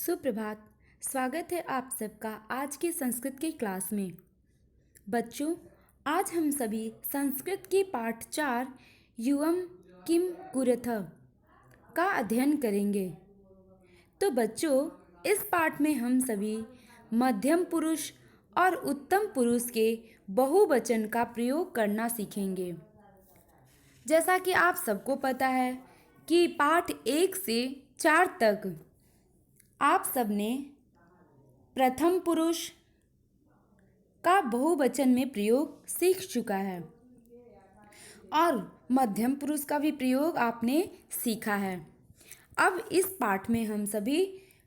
सुप्रभात। स्वागत है आप सबका आज के संस्कृत की क्लास में। बच्चों, आज हम सभी संस्कृत के पाठ 4 युवम किम कुरुथ का अध्ययन करेंगे। तो बच्चों, इस पाठ में हम सभी मध्यम पुरुष और उत्तम पुरुष के बहुवचन का प्रयोग करना सीखेंगे। जैसा कि आप सबको पता है कि पाठ 1 से 4 तक आप सबने प्रथम पुरुष का बहुवचन में प्रयोग सीख चुका है और मध्यम पुरुष का भी प्रयोग आपने सीखा है। अब इस पाठ में हम सभी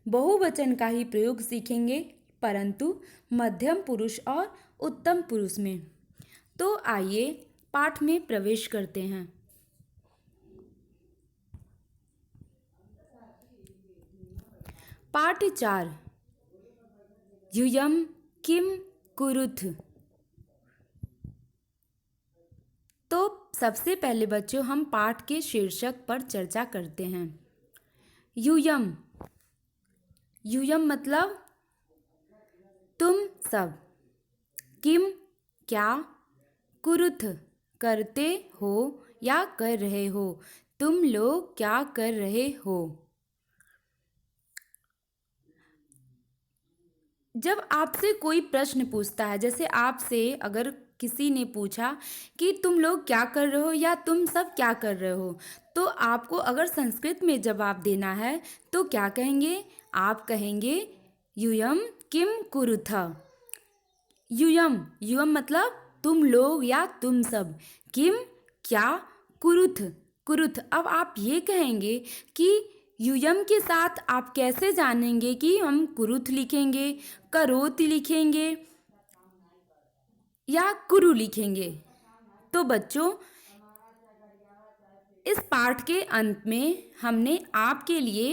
बहुवचन का ही प्रयोग सीखेंगे, परंतु मध्यम पुरुष और उत्तम पुरुष में। तो आइए पाठ में प्रवेश करते हैं। पाठ 4 यूयम किम कुरुथ। तो सबसे पहले बच्चों हम पाठ के शीर्षक पर चर्चा करते हैं। यूयम, यूयम मतलब तुम सब, किम क्या, कुरुथ करते हो या कर रहे हो, तुम लोग क्या कर रहे हो। जब आपसे कोई प्रश्न पूछता है, जैसे आपसे अगर किसी ने पूछा कि तुम लोग क्या कर रहे हो या तुम सब क्या कर रहे हो, तो आपको अगर संस्कृत में जवाब देना है तो क्या कहेंगे? आप कहेंगे यूयम किम कुरुथ। यूयम, यूयम मतलब तुम लोग या तुम सब, किम क्या, कुरुथ, कुरुथ। अब आप ये कहेंगे कि यूयम के साथ आप कैसे जानेंगे कि हम कुरुथ लिखेंगे, करोत लिखेंगे या कुरु लिखेंगे। तो बच्चों, इस पाठ के अंत में हमने आपके लिए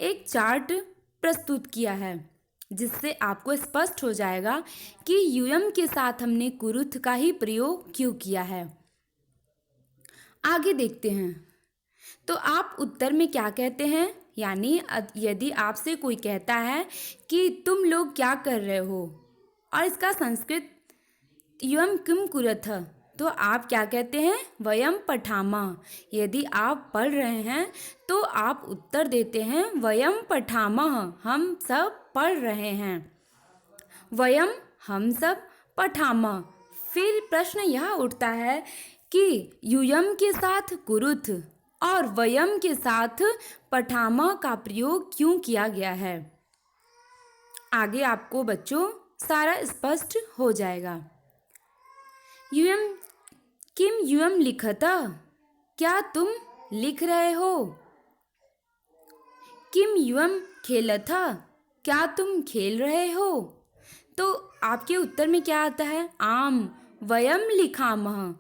एक चार्ट प्रस्तुत किया है, जिससे आपको स्पष्ट हो जाएगा कि यूयम के साथ हमने कुरुथ का ही प्रयोग क्यों किया है। आगे देखते हैं। तो आप उत्तर में क्या कहते हैं? यानी यदि आपसे कोई कहता है कि तुम लोग क्या कर रहे हो और इसका संस्कृत यूयम किम कुरुथ, तो आप क्या कहते हैं? वयम पठामः। यदि आप पढ़ रहे हैं तो आप उत्तर देते हैं वयम पठामः, हम सब पढ़ रहे हैं। वयम हम सब, पठामः। फिर प्रश्न यह उठता है कि यूयम के साथ कुरुथ और वयम के साथ पठामः का प्रयोग क्यों किया गया है। आगे आपको बच्चों सारा स्पष्ट हो जाएगा। यूयम किम यूयम लिखत, क्या तुम लिख रहे हो। किम यूयम खेलथ, क्या तुम खेल रहे हो। तो आपके उत्तर में क्या आता है? आम वयम लिखामः।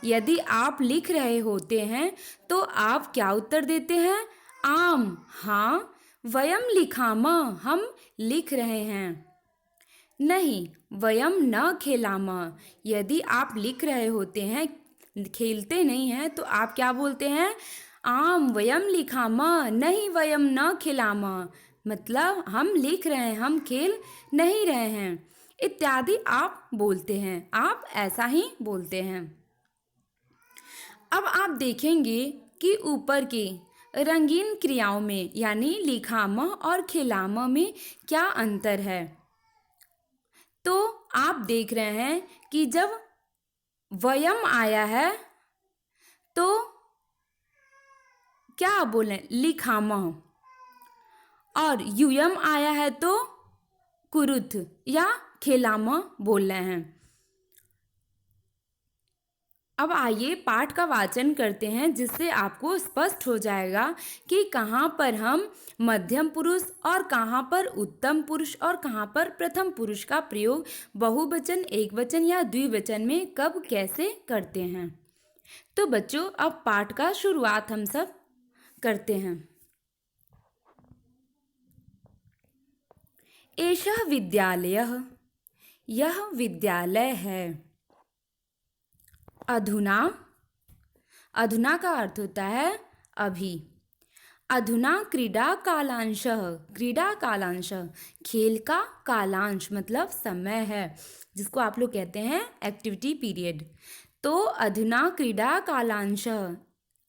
यदि आप लिख रहे होते हैं तो आप क्या उत्तर देते हैं? आम, हाँ, वयम लिखामः, हम लिख रहे हैं। नहीं, वयम न खेलामः। यदि आप लिख रहे होते हैं, खेलते नहीं हैं, तो आप क्या बोलते हैं? आम वयम लिखामः, नहीं वयम न खेलामः। मतलब हम लिख रहे हैं, हम खेल नहीं रहे हैं, इत्यादि आप बोलते हैं। आप ऐसा ही बोलते हैं। अब आप देखेंगे कि ऊपर के रंगीन क्रियाओं में यानी लिखामः और खेलामः में क्या अंतर है। तो आप देख रहे हैं कि जब वयम आया है तो क्या बोलें? लिखामः, और यूयम आया है तो कुरुथ या खेलामः बोल रहे हैं। अब आइए पाठ का वाचन करते हैं, जिससे आपको स्पष्ट हो जाएगा कि कहाँ पर हम मध्यम पुरुष और कहाँ पर उत्तम पुरुष और कहाँ पर प्रथम पुरुष का प्रयोग बहुवचन, एकवचन या द्विवचन में कब कैसे करते हैं। तो बच्चों, अब पाठ का शुरुआत हम सब करते हैं। एषः विद्यालयः, यह विद्यालय है। अधुना, अधुना का अर्थ होता है अभी। अधुना क्रीडा कालांशः, क्रीडा कालांशः खेल का कालांश मतलब समय है, जिसको आप लोग कहते हैं एक्टिविटी पीरियड। तो अधुना क्रीडा कालांशः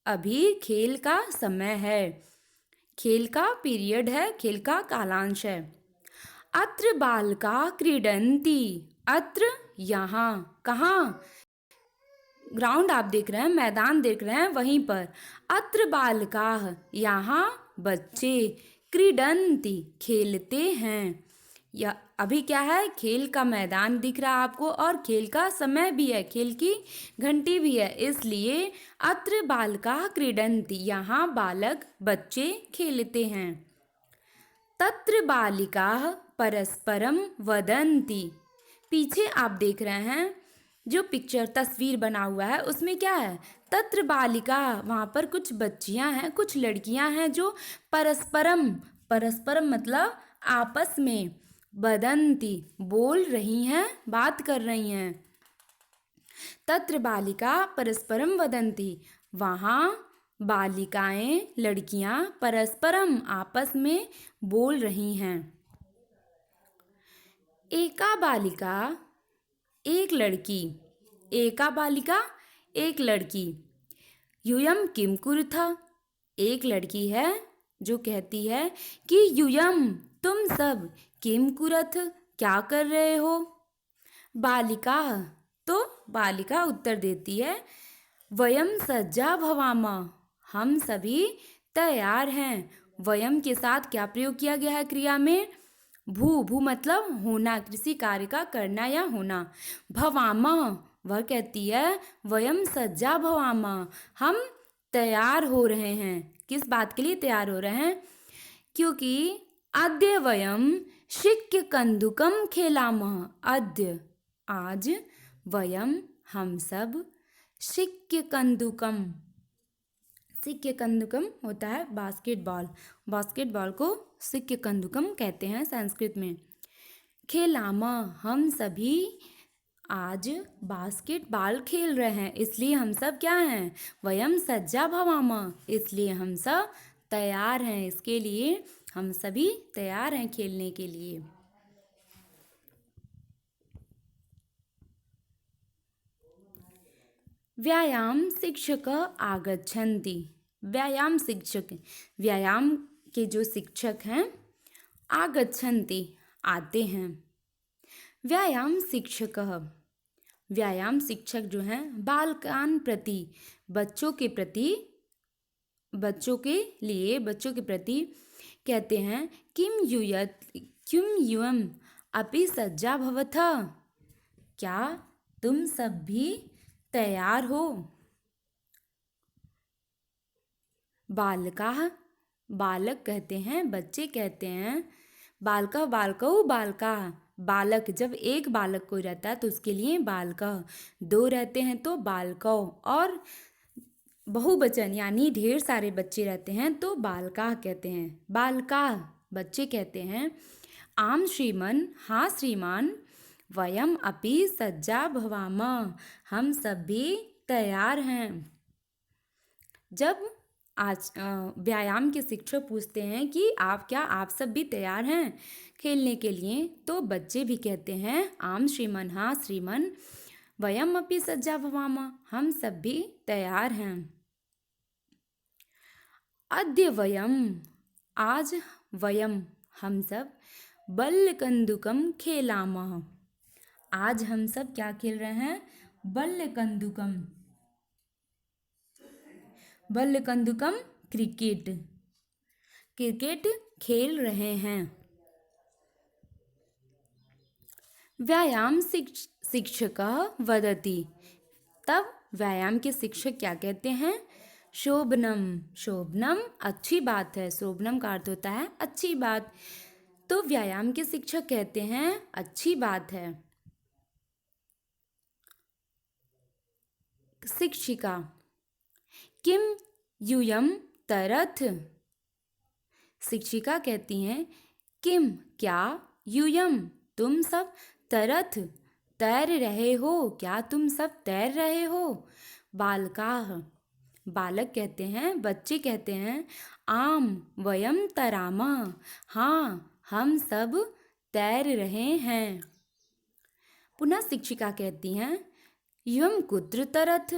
अभी खेल का समय है, खेल का पीरियड है, खेल का कालांश है। अत्र बालका क्रीडन्ति, अत्र यहाँ, कहाँ, ग्राउंड आप देख रहे हैं, मैदान देख रहे हैं, वहीं पर। अत्र बालकाः यहाँ बच्चे, क्रीडन्ति खेलते हैं। या अभी क्या है, खेल का मैदान दिख रहा है आपको और खेल का समय भी है, खेल की घंटी भी है, इसलिए अत्र बालकाः क्रीडन्ति यहाँ बालक बच्चे खेलते हैं। तत्र बालिकाः परस्परम वदन्ति, पीछे आप देख रहे हैं जो पिक्चर तस्वीर बना हुआ है उसमें क्या है, तत्र बालिका, वहाँ पर कुछ बच्चियाँ हैं, कुछ लड़कियाँ हैं जो परस्परम, परस्परम मतलब आपस में, वदन्ति बोल रही हैं, बात कर रही हैं। तत्र बालिका परस्परम वदन्ति, वहाँ बालिकाएं लड़कियाँ परस्परम आपस में बोल रही हैं। एका बालिका एक लड़की, एका बालिका एक लड़की, यूयम किम कुरुथ, एक लड़की है जो कहती है कि यूयम तुम सब, किम कुरथ क्या कर रहे हो। बालिका, तो बालिका उत्तर देती है वयम सज्जा भवाम, हम सभी तैयार हैं। वयम के साथ क्या प्रयोग किया गया है क्रिया में, भू, भू मतलब होना, किसी कार्य का करना या होना। भवाम, वह कहती है वयम सज्जा भवाम, हम तैयार हो रहे हैं। किस बात के लिए तैयार हो रहे हैं, क्योंकि अद्य वयम शिक्य कंदुकम खेलामः, अद्य आज, वयम हम सब, शिक्य कंदुकम, सिक्य कंदुकम होता है बास्केटबॉल, बास्केटबॉल को सिक्य कंदुकम कहते हैं संस्कृत में। खेलामा, हम सभी आज बास्केटबॉल खेल रहे हैं, इसलिए हम सब क्या हैं, वयम सज्जा भवामा, इसलिए हम सब तैयार हैं, इसके लिए हम सभी तैयार हैं खेलने के लिए। व्यायाम शिक्षक आगच्छन्ति, व्यायाम शिक्षक, व्यायाम के जो शिक्षक हैं, आगच्छन्ति आते हैं। व्यायाम शिक्षक, व्यायाम शिक्षक जो हैं बालकान प्रति, बच्चों के प्रति, बच्चों के लिए, बच्चों के प्रति कहते हैं किम युयम अपि सज्जा भवथ, क्या तुम सब भी तैयार हो। बालका, बालक कहते हैं, बच्चे कहते हैं, बालका बालकौ बालका, बालक जब एक बालक कोई रहता है तो उसके लिए बालका, दो रहते हैं तो बालकौ, और बहुवचन यानी ढेर सारे बच्चे रहते हैं तो बालका कहते हैं। बालका बच्चे कहते हैं। आम श्रीमन, हाँ श्रीमान, वयम अपि सज्जा भवाम, हम सब भी तैयार हैं। जब आज व्यायाम के शिक्षक पूछते हैं कि आप सब भी तैयार हैं खेलने के लिए, तो बच्चे भी कहते हैं आम श्रीमन, हाँ श्रीमन, वयम अपि सज्जा भवाम, हम सब भी तैयार हैं। अद्य वयम, आज वयम हम सब, बल्लकंदुकम खेलामः, आज हम सब क्या खेल रहे हैं, बल्लकंदुकम, बल्लकंदुकम क्रिकेट, क्रिकेट खेल रहे हैं। व्यायाम शिक्षकः वदति, तब व्यायाम के शिक्षक क्या कहते हैं, शोभनम, शोभनम अच्छी बात है, शोभनम का अर्थ होता है अच्छी बात, तो व्यायाम के शिक्षक कहते हैं अच्छी बात है। शिक्षिका, किम यूयम तरथ, शिक्षिका कहती हैं किम क्या, यूयम तुम सब, तरथ तैर रहे हो, क्या तुम सब तैर रहे हो। बालकाः बालक कहते हैं, बच्चे कहते हैं, आम वयम तरामः, हाँ हम सब तैर रहे हैं। पुनः शिक्षिका कहती हैं, यूयम कुत्र तरथ,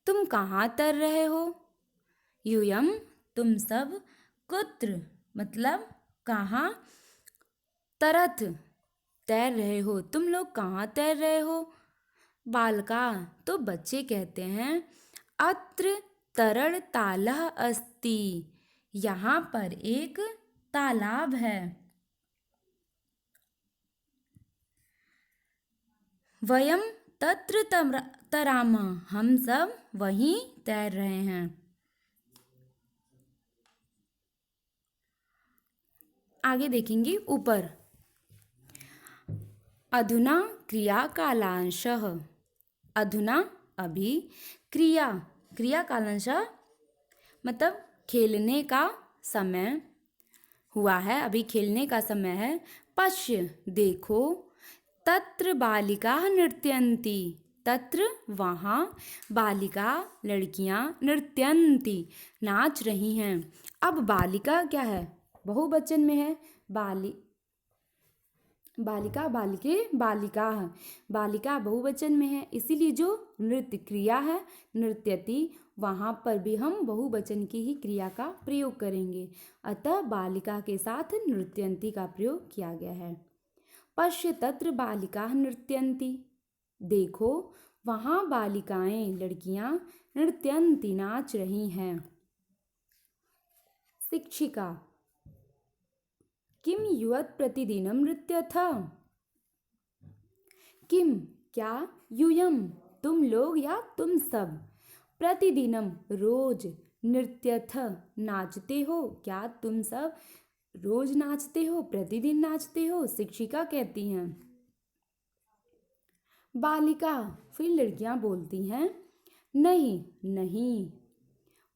तुम कहाँ तैर रहे हो। यूयम तुम सब, कुत्र मतलब कहाँ, तरथ तैर रहे हो, तुम लोग कहाँ तैर रहे हो। बालका तो बच्चे कहते हैं, अत्र तरल तालः अस्ति, यहाँ पर एक तालाब है। वयम तत्र तरामः, हम सब वहीं तैर रहे हैं। आगे देखेंगे ऊपर। अधुना क्रिया कालांशः, अधुना अभी, क्रिया क्रिया कालांशः मतलब खेलने का समय हुआ है, अभी खेलने का समय है। पश्य देखो, तत्र बालिका नृत्यन्ति, तत्र वहाँ, बालिका लड़कियाँ, नृत्यन्ति नाच रही हैं। अब बालिका क्या है, बहुवचन में है, बालिका बालिके बालिका, बालिका बहुवचन में है, इसीलिए जो नृत्य क्रिया है नृत्यति, वहाँ पर भी हम बहुवचन की ही क्रिया का प्रयोग करेंगे, अतः बालिका के साथ नृत्यन्ति का प्रयोग किया गया है। पश्य तत्र बालिका नृत्यन्ति, देखो वहाँ बालिकाएं लड़कियां नृत्यन्ति नाच रही हैं। शिक्षिका, किम युवत् प्रतिदिनं नृत्यथ, किम क्या, यूयम तुम लोग या तुम सब, प्रतिदिनम रोज, नृत्यथ नाचते हो, क्या तुम सब रोज नाचते हो, प्रतिदिन नाचते हो। शिक्षिका कहती हैं। बालिका फिर लड़कियां बोलती हैं, नहीं नहीं,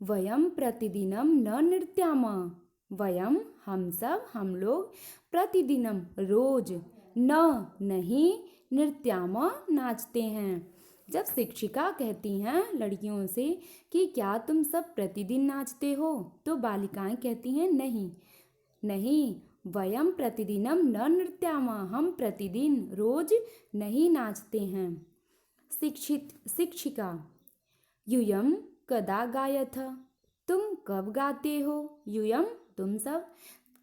वयम प्रतिदिनम न नृत्यामः, वयम हम सब, हम लोग, प्रतिदिनम रोज, न नहीं, नृत्यामः नाचते हैं। जब शिक्षिका कहती हैं लड़कियों से कि क्या तुम सब प्रतिदिन नाचते हो, तो बालिकाएं कहती हैं नहीं नहीं, वयम प्रतिदिनम न नृत्यामः, हम प्रतिदिन रोज नहीं नाचते हैं। शिक्षिका, यूयम कदा गायथ, तुम कब गाते हो, यूयम तुम सब,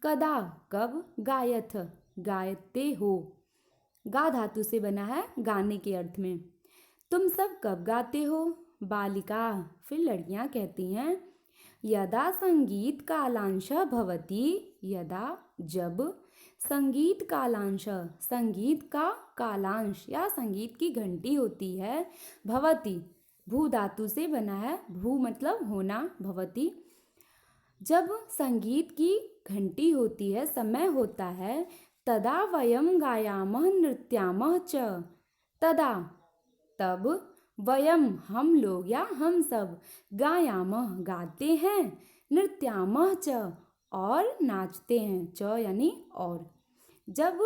कदा कब, गायथ गायते हो, गा धातु से बना है गाने के अर्थ में। तुम सब कब गाते हो। बालिका फिर लड़कियां कहती हैं, यदा संगीत कालांश भवति, यदा जब, संगीत कालांश संगीत का कालांश या संगीत की घंटी होती है, भवति भू धातु से बना है, भू मतलब होना, भवति जब संगीत की घंटी होती है, समय होता है, तदा वयम गायामः नृत्यामः च, तदा तब, वयम हम लोग या हम सब, गायामः गाते हैं, नृत्यामः च और नाचते हैं, च यानी और। जब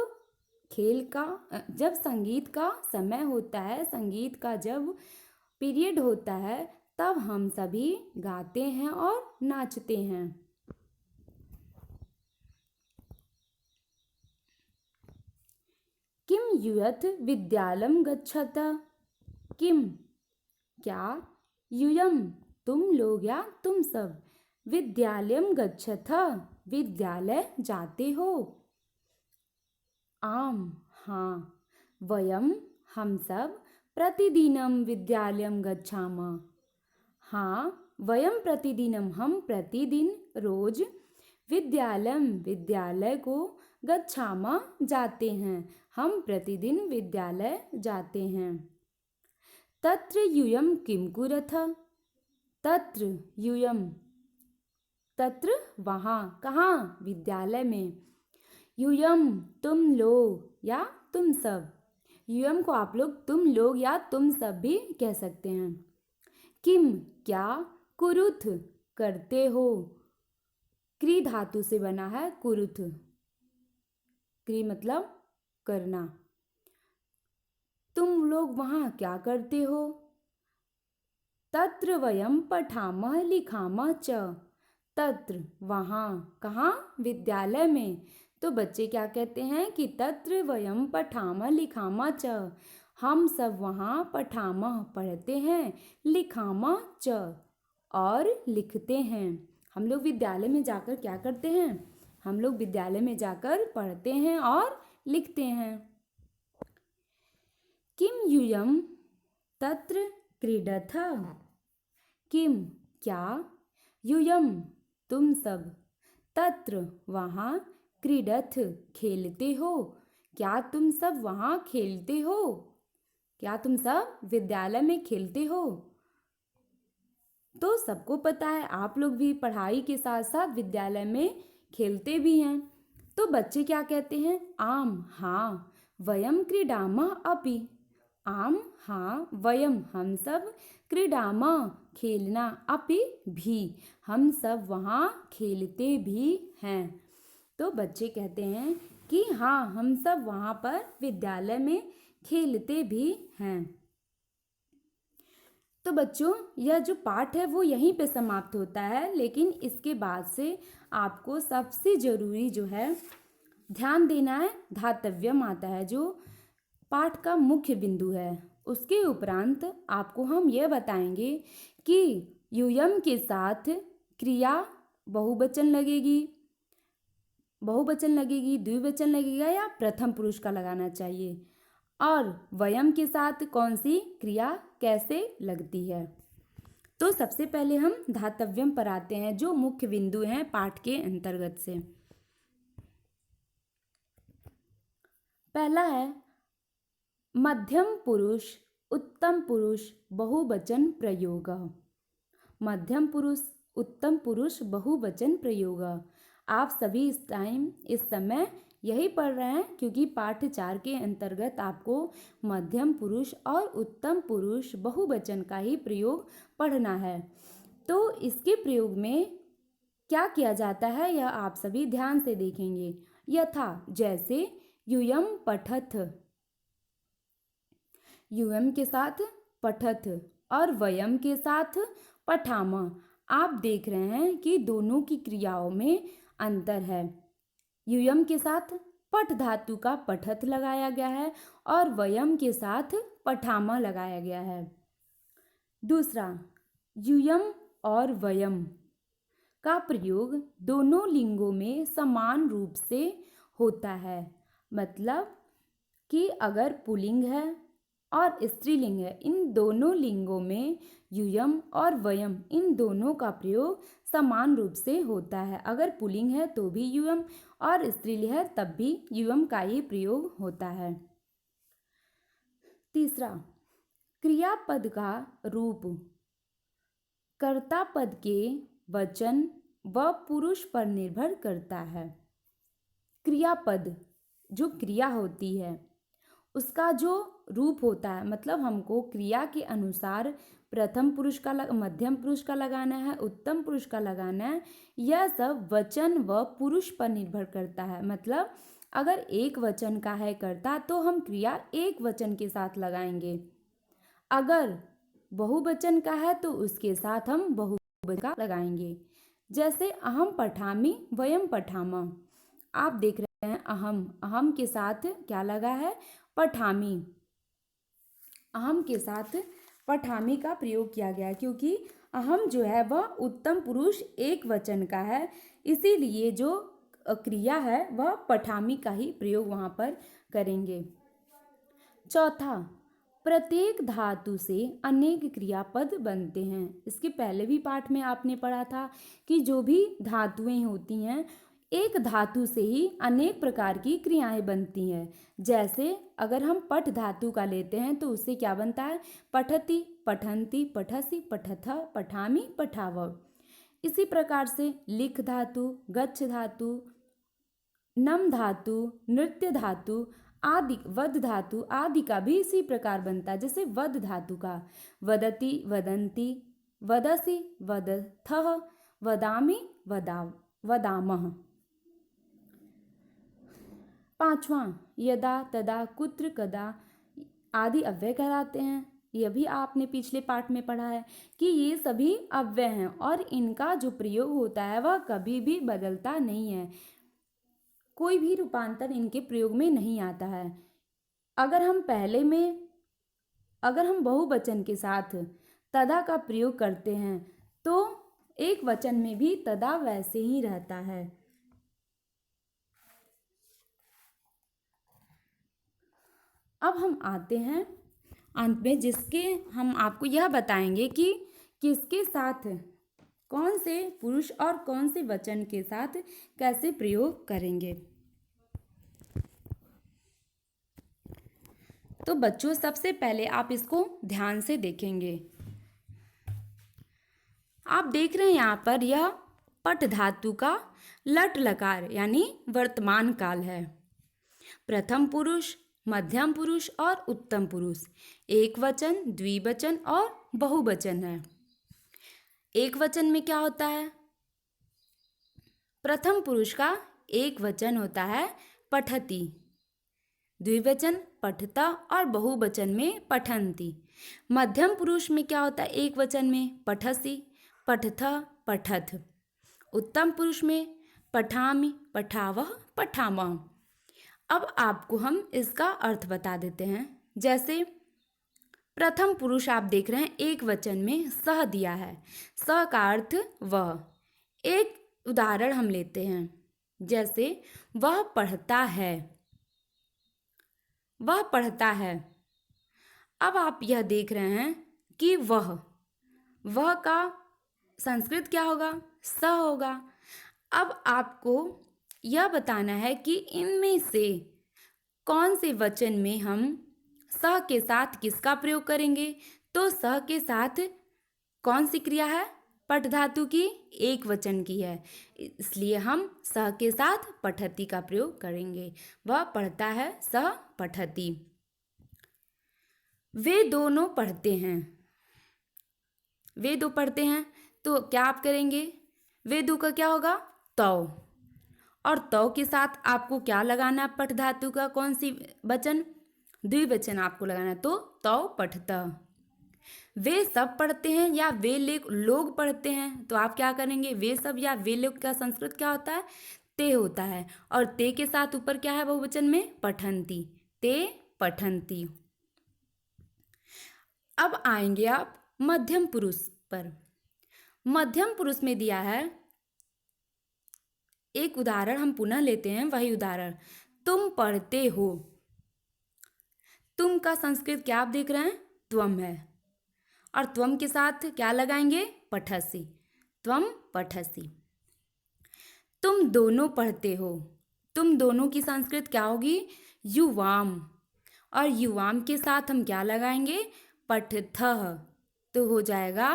जब संगीत का समय होता है, संगीत का जब पीरियड होता है, तब हम सभी गाते हैं और नाचते हैं। किम यूयथ विद्यालयं गच्छत, किम क्या, यूयम तुम लोग या तुम सब, विद्यालयं गच्छथ विद्यालय जाते हो। आम हाँ, वयम हम सब, प्रतिदिनं विद्यालयं गच्छामः, हाँ वयम प्रतिदिनम हम प्रतिदिन रोज, विद्यालयम विद्यालय को, गच्छामः जाते हैं, हम प्रतिदिन विद्यालय जाते हैं। तत्र यूयम किम कुरथ, तत्र यूयम तत्र वहाँ, कहाँ, विद्यालय में। यूयम तुम लोग या तुम सब, यूयम को आप लोग तुम लोग या तुम सब भी कह सकते हैं। किम क्या, कुरुथ करते हो, क्री धातु से बना है कुरुथ, क्री मतलब करना। तुम लोग वहाँ क्या करते हो। तत्र वयम पठामः लिखामः च। तत्र वहाँ, कहाँ, विद्यालय में। तो बच्चे क्या कहते हैं कि तत्र वयम पठामः लिखामः च, हम सब वहाँ पठामः पढ़ते हैं, लिखामः च और लिखते हैं। हम लोग विद्यालय में जाकर क्या करते हैं? हम लोग विद्यालय में जाकर पढ़ते हैं और लिखते हैं। किम यूयम तत्र क्रीडथ। किम क्या, यूयम तुम सब, तत्र वहाँ, क्रीडथ खेलते हो। क्या तुम सब वहाँ खेलते हो? क्या तुम सब विद्यालय में खेलते हो? तो सबको पता है आप लोग भी पढ़ाई के साथ साथ विद्यालय में खेलते भी हैं। तो बच्चे क्या कहते हैं? आम हाँ, वयम क्रीडामः अपि। आम हाँ, वयम हम सब, क्रीडामः खेलना, अपि भी हम सब वहाँ खेलते भी हैं। तो बच्चे कहते हैं कि हाँ, हम सब वहाँ पर विद्यालय में खेलते भी हैं। तो बच्चों, यह जो पाठ है वो यहीं पे समाप्त होता है, लेकिन इसके बाद से आपको सबसे ज़रूरी जो है ध्यान देना है, धातव्यम आता है जो पाठ का मुख्य बिंदु है। उसके उपरांत आपको हम यह बताएंगे कि यूयम के साथ क्रिया बहुवचन लगेगी, द्विवचन लगेगा या प्रथम पुरुष का लगाना चाहिए, और वयम के साथ कौन सी क्रिया कैसे लगती है। तो सबसे पहले हम धातव्यम पर आते हैं जो मुख्य बिंदु हैं पाठ के अंतर्गत से। पहला है मध्यम पुरुष उत्तम पुरुष बहुवचन प्रयोग। मध्यम पुरुष उत्तम पुरुष बहुवचन प्रयोग। आप सभी इस समय यही पढ़ रहे हैं, क्योंकि पाठ 4 के अंतर्गत आपको मध्यम पुरुष और उत्तम पुरुष बहुवचन का ही प्रयोग पढ़ना है। तो इसके प्रयोग में क्या किया जाता है यह आप सभी ध्यान से देखेंगे। यथा, जैसे यूयम पठथ, यूयम के साथ पठथ और वयम के साथ पठामः। आप देख रहे हैं कि दोनों की क्रियाओं में अंतर है। यूयम के साथ पठ धातु का पठथ लगाया गया है और वयम के साथ पठामः लगाया गया है। दूसरा, यूयम और वयम का प्रयोग दोनों लिंगों में समान रूप से होता है। मतलब कि अगर पुल्लिंग है और स्त्रीलिंग है, इन दोनों लिंगों में यूयम और वयम इन दोनों का प्रयोग समान रूप से होता है। अगर पुल्लिंग है तो भी यूयम और स्त्रीलिंग है तब भी यूयम का ही प्रयोग होता है। तीसरा, क्रियापद का रूप कर्ता पद के वचन व पुरुष पर निर्भर करता है। क्रियापद जो क्रिया होती है उसका जो रूप होता है, मतलब हमको क्रिया के अनुसार प्रथम पुरुष का मध्यम पुरुष का लगाना है, उत्तम पुरुष का लगाना है, यह सब वचन व पुरुष पर निर्भर करता है। मतलब अगर एक वचन का है कर्ता तो हम क्रिया एक वचन के साथ लगाएंगे, अगर बहुवचन का है तो उसके साथ हम बहुवचन का लगाएंगे। जैसे अहम पठामि वयम पठामः, आप देख रहे हैं अहम के साथ क्या लगा है? पठामि। अहम के साथ पठामि का प्रयोग किया गया क्योंकि अहम जो है वह उत्तम पुरुष एक वचन का है, इसीलिए जो क्रिया है वह पठामि का ही प्रयोग वहाँ पर करेंगे। चौथा, प्रत्येक धातु से अनेक क्रियापद बनते हैं। इसके पहले भी पाठ में आपने पढ़ा था कि जो भी धातुएं होती हैं एक धातु से ही अनेक प्रकार की क्रियाएं बनती हैं। जैसे अगर हम पठ धातु का लेते हैं तो उससे क्या बनता है? पठति, पठन्ति, पठसि, पठथ, पठामि, पठाव। इसी प्रकार से लिख धातु, गच्छ धातु, नम धातु, नृत्य धातु आदि, वद धातु आदि का भी इसी प्रकार बनता है। जैसे वद धातु का वदति, वदन्ति, वदसि, वदथः, वदामि, वदामः। पांचवा, यदा, तदा, कुत्र, कदा आदि अव्यय कहलाते हैं। यह भी आपने पिछले पाठ में पढ़ा है कि ये सभी अव्यय हैं और इनका जो प्रयोग होता है वह कभी भी बदलता नहीं है। कोई भी रूपांतर इनके प्रयोग में नहीं आता है। अगर हम बहुवचन के साथ तदा का प्रयोग करते हैं तो एक वचन में भी तदा वैसे ही रहता है। अब हम आते हैं अंत में, जिसके हम आपको यह बताएंगे कि किसके साथ कौन से पुरुष और कौन से वचन के साथ कैसे प्रयोग करेंगे। तो बच्चों, सबसे पहले आप इसको ध्यान से देखेंगे। आप देख रहे हैं यहाँ पर यह पट धातु का लट लकार यानी वर्तमान काल है। प्रथम पुरुष, मध्यम पुरुष और उत्तम पुरुष, एक वचन, द्विवचन और बहुवचन है। एक वचन में क्या होता है? प्रथम पुरुष का एक वचन होता है पठति, द्विवचन पठता और बहुवचन में पठन्ति। मध्यम पुरुष में क्या होता है? एक वचन में पठसि, पठथ, पठथ। उत्तम पुरुष में पठामि, पठावः, पठामः। अब आपको हम इसका अर्थ बता देते हैं। जैसे प्रथम पुरुष आप देख रहे हैं एक वचन में सह दिया है, सह का अर्थ वह। एक उदाहरण हम लेते हैं, जैसे वह पढ़ता है, वह पढ़ता है। अब आप यह देख रहे हैं कि वह का संस्कृत क्या होगा? स होगा। अब आपको यह बताना है कि इनमें से कौन से वचन में हम स के साथ किसका प्रयोग करेंगे। तो स के साथ कौन सी क्रिया है? पठ धातु की, एक वचन की है, इसलिए हम स के साथ पठति का प्रयोग करेंगे। वह पढ़ता है, सह पठति। वे दोनों पढ़ते हैं, वे दो पढ़ते हैं, तो क्या आप करेंगे? वे दो का क्या होगा? तौ। और तौ के साथ आपको क्या लगाना है? पठ धातु का कौन सी वचन? द्विवचन आपको लगाना है, तो तौ पठता। वे सब पढ़ते हैं या वे लोग पढ़ते हैं, तो आप क्या करेंगे? वे सब या वे लोग का संस्कृत क्या होता है? ते होता है। और ते के साथ ऊपर क्या है बहुवचन में? पठन्ति, ते पठन्ति। अब आएंगे आप मध्यम पुरुष पर। मध्यम पुरुष में दिया है एक उदाहरण, हम पुनः लेते हैं वही उदाहरण। तुम पढ़ते हो। तुम का संस्कृत क्या आप देख रहे हैं? त्वम है। और त्वम के साथ क्या लगाएंगे? पठसि, त्वम पठसि। तुम दोनों पढ़ते हो। तुम दोनों की संस्कृत क्या होगी? युवाम। और युवाम के साथ हम क्या लगाएंगे? पठथः। तो हो जाएगा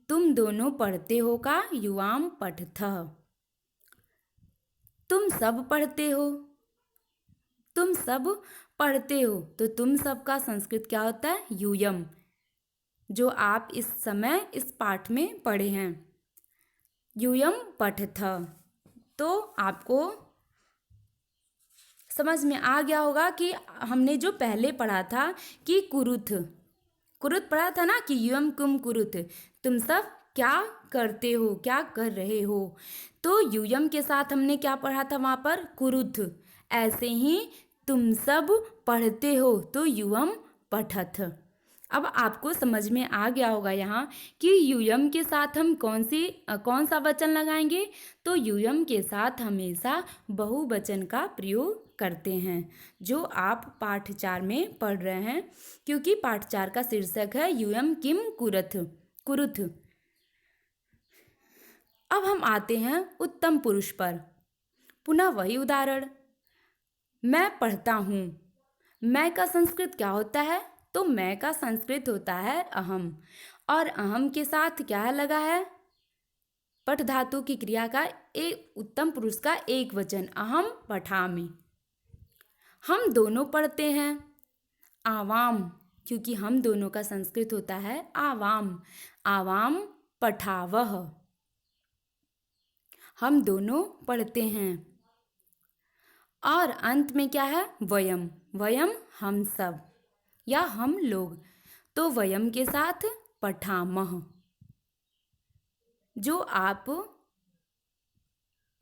तुम दोनों पढ़ते हो का युवाम पठथः। तुम सब पढ़ते हो। तुम सब पढ़ते हो, तो तुम सब का संस्कृत क्या होता है? यूयम, जो आप इस समय इस पाठ में पढ़े हैं। यूयम पठथ। तो आपको समझ में आ गया होगा कि हमने जो पहले पढ़ा था कि कुरुथ पढ़ा था ना, कि यूयम कुम कुरुथ, तुम सब क्या करते हो, क्या कर रहे हो। तो यूयम के साथ हमने क्या पढ़ा था वहाँ पर? कुरुथ। ऐसे ही तुम सब पढ़ते हो, तो यूयम पठथ। अब आपको समझ में आ गया होगा यहाँ कि यूयम के साथ हम कौन सा वचन लगाएंगे। तो यूयम के साथ हमेशा बहुवचन का प्रयोग करते हैं, जो आप पाठ 4 में पढ़ रहे हैं, क्योंकि पाठ 4 का शीर्षक है यूयम किम कुरुथ। अब हम आते हैं उत्तम पुरुष पर। पुनः वही उदाहरण, मैं पढ़ता हूँ। मैं का संस्कृत क्या होता है? तो मैं का संस्कृत होता है अहम। और अहम के साथ क्या लगा है? पठ धातु की क्रिया का एक उत्तम पुरुष का एक वचन, अहम पठामि। हम दोनों पढ़ते हैं। आवाम, क्योंकि हम दोनों का संस्कृत होता है आवाम। आवाम पठावः। हम दोनों पढ़ते हैं। और अंत में क्या है? वयम, वयम हम सब या हम लोग। तो वयम के साथ पठामः। जो आप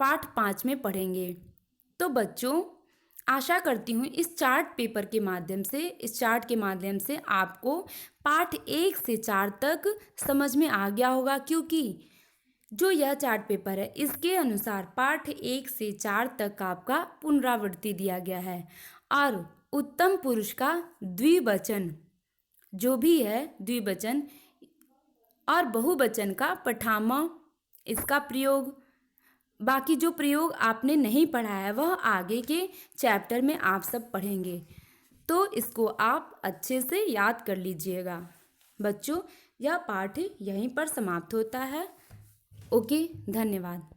पाठ 5 में पढ़ेंगे। तो बच्चों, आशा करती हूँ इस चार्ट के माध्यम से आपको पाठ 1 से 4 तक समझ में आ गया होगा, क्योंकि जो यह चार्ट पेपर है इसके अनुसार पाठ 1 से 4 तक आपका पुनरावृत्ति दिया गया है। और उत्तम पुरुष का द्विवचन जो भी है, द्विवचन और बहुवचन का पठामा, इसका प्रयोग, बाकी जो प्रयोग आपने नहीं पढ़ा है वह आगे के चैप्टर में आप सब पढ़ेंगे। तो इसको आप अच्छे से याद कर लीजिएगा। बच्चों, यह पाठ यहीं पर समाप्त होता है। ओके, धन्यवाद।